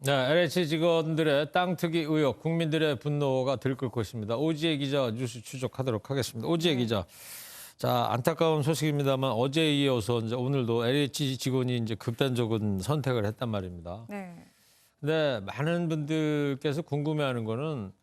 네, LH 직원들의 땅 투기 의혹, 국민들의 분노가 들끓고 있습니다. 오지혜 기자 뉴스 추적하도록 하겠습니다. 오지혜 기자, 자 안타까운 소식입니다만 어제에 이어서 이제 오늘도 LH 직원이 이제 극단적인 선택을 했단 말입니다. 네. 근데 많은 분들께서 궁금해하는 거는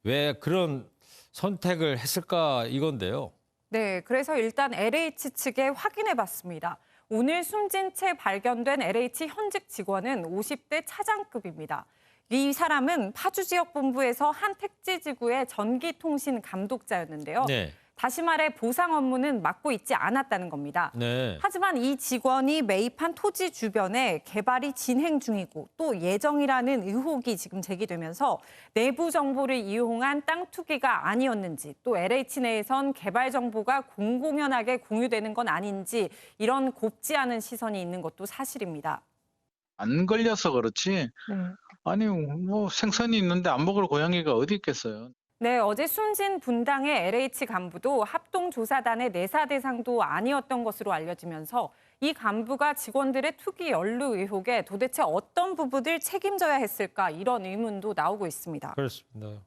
왜 그런 선택을 했을까 이건데요. 네, 그래서 일단 LH 측에 확인해 봤습니다. 오늘 숨진 채 발견된 LH 현직 직원은 50대 차장급입니다. 이 사람은 파주 지역 본부에서 한 택지지구의 전기통신 감독자였는데요. 네. 다시 말해 보상 업무는 맡고 있지 않았다는 겁니다. 네. 하지만 이 직원이 매입한 토지 주변에 개발이 진행 중이고 또 예정이라는 의혹이 지금 제기되면서 내부 정보를 이용한 땅 투기가 아니었는지 또 LH 내에선 개발 정보가 공공연하게 공유되는 건 아닌지 이런 곱지 않은 시선이 있는 것도 사실입니다. 안 걸려서 그렇지. 아니 뭐 생선이 있는데 안 먹을 고양이가 어디 있겠어요. 네, 어제 숨진 분당의 LH 간부도 합동조사단의 내사 대상도 아니었던 것으로 알려지면서 이 간부가 직원들의 투기 연루 의혹에 도대체 어떤 부분을 책임져야 했을까 이런 의문도 나오고 있습니다. 그렇습니다.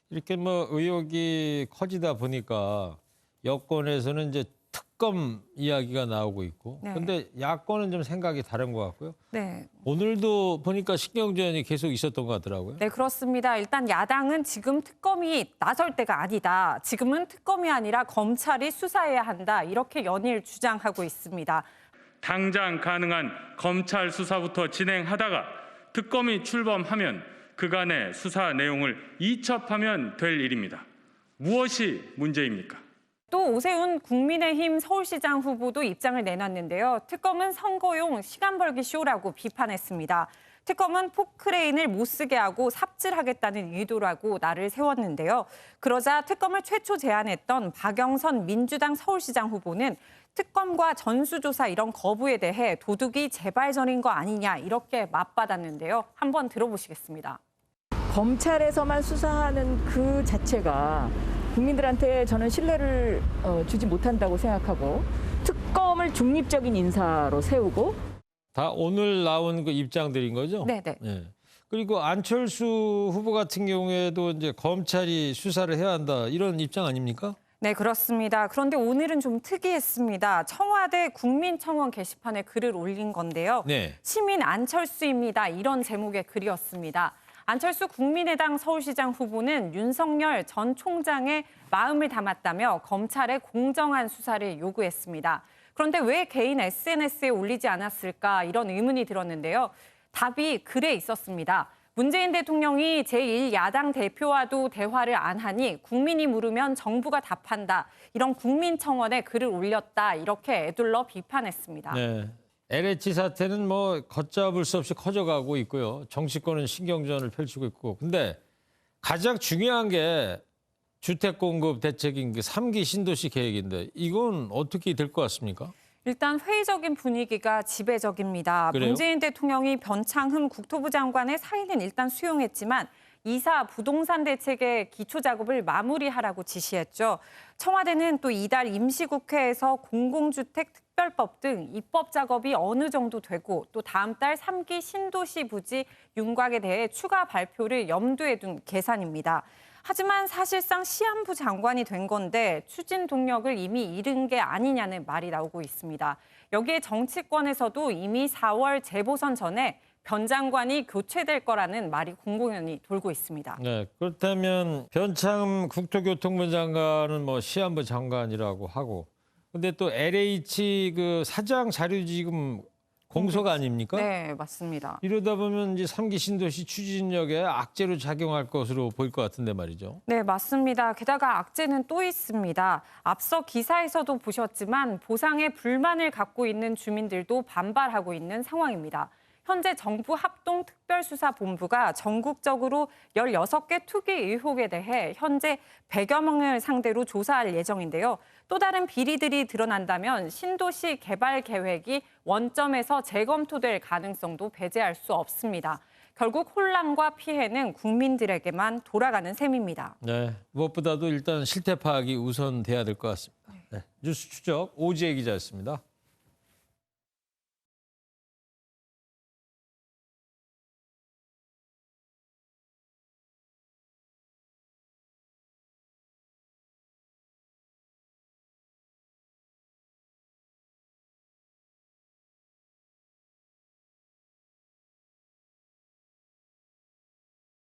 이렇게 뭐 의혹이 커지다 보니까 여권에서는 이제 특검 이야기가 나오고 있고, 네. 근데 야권은 좀 생각이 다른 것 같고요. 네. 오늘도 보니까 신경전이 계속 있었던 것 같더라고요. 네, 그렇습니다. 일단 야당은 지금 특검이 나설 때가 아니다. 지금은 특검이 아니라 검찰이 수사해야 한다. 이렇게 연일 주장하고 있습니다. 당장 가능한 검찰 수사부터 진행하다가 특검이 출범하면 그간의 수사 내용을 이첩하면 될 일입니다. 무엇이 문제입니까? 또 오세훈 국민의힘 서울시장 후보도 입장을 내놨는데요. 특검은 선거용 시간 벌기 쇼라고 비판했습니다. 특검은 포크레인을 못 쓰게 하고 삽질하겠다는 의도라고 날을 세웠는데요. 그러자 특검을 최초 제안했던 박영선 민주당 서울시장 후보는 특검과 전수조사 이런 거부에 대해 도둑이 재발전인 거 아니냐 이렇게 맞받았는데요. 한번 들어보시겠습니다. 검찰에서만 수사하는 그 자체가 국민들한테 저는 신뢰를 주지 못한다고 생각하고 특검을 중립적인 인사로 세우고 다 오늘 나온 그 입장들인 거죠? 네네. 네. 그리고 안철수 후보 같은 경우에도 이제 검찰이 수사를 해야 한다 이런 입장 아닙니까? 네, 그렇습니다. 그런데 오늘은 좀 특이했습니다. 청와대 국민청원 게시판에 글을 올린 건데요. 네. 시민 안철수입니다. 이런 제목의 글이었습니다. 안철수 국민의당 서울시장 후보는 윤석열 전 총장의 마음을 담았다며 검찰의 공정한 수사를 요구했습니다. 그런데 왜 개인 SNS에 올리지 않았을까 이런 의문이 들었는데요. 답이 글에 있었습니다. 문재인 대통령이 제1야당 대표와도 대화를 안 하니 국민이 물으면 정부가 답한다. 이런 국민청원에 글을 올렸다. 이렇게 애둘러 비판했습니다. 네. LH 사태는 뭐 걷잡을 수 없이 커져가고 있고요. 정치권은 신경전을 펼치고 있고. 근데 가장 중요한 게 주택 공급 대책인 그 3기 신도시 계획인데 이건 어떻게 될 것 같습니까? 일단 회의적인 분위기가 지배적입니다. 그래요? 문재인 대통령이 변창흠 국토부 장관의 사의는 일단 수용했지만 이사 부동산 대책의 기초 작업을 마무리하라고 지시했죠. 청와대는 또 이달 임시국회에서 공공주택 특별법 등 입법 작업이 어느 정도 되고 또 다음 달 3기 신도시 부지 윤곽에 대해 추가 발표를 염두에 둔 계산입니다. 하지만 사실상 시한부 장관이 된 건데 추진 동력을 이미 잃은 게 아니냐는 말이 나오고 있습니다. 여기에 정치권에서도 이미 4월 재보선 전에 변 장관이 교체될 거라는 말이 공공연히 돌고 있습니다. 네, 그렇다면 변창흠 국토교통부 장관은 뭐 시한부 장관이라고 하고, 근데 또 LH 그 사장 자료 지금 공소가 아닙니까? 네, 맞습니다. 이러다 보면 이제 3기 신도시 추진력에 악재로 작용할 것으로 보일 것 같은데 말이죠. 네, 맞습니다. 게다가 악재는 또 있습니다. 앞서 기사에서도 보셨지만 보상에 불만을 갖고 있는 주민들도 반발하고 있는 상황입니다. 현재 정부 합동특별수사본부가 전국적으로 16개 투기 의혹에 대해 현재 100여 명을 상대로 조사할 예정인데요. 또 다른 비리들이 드러난다면 신도시 개발 계획이 원점에서 재검토될 가능성도 배제할 수 없습니다. 결국 혼란과 피해는 국민들에게만 돌아가는 셈입니다. 네, 무엇보다도 일단 실태 파악이 우선돼야 될 것 같습니다. 네, 뉴스 추적 오지혜 기자였습니다.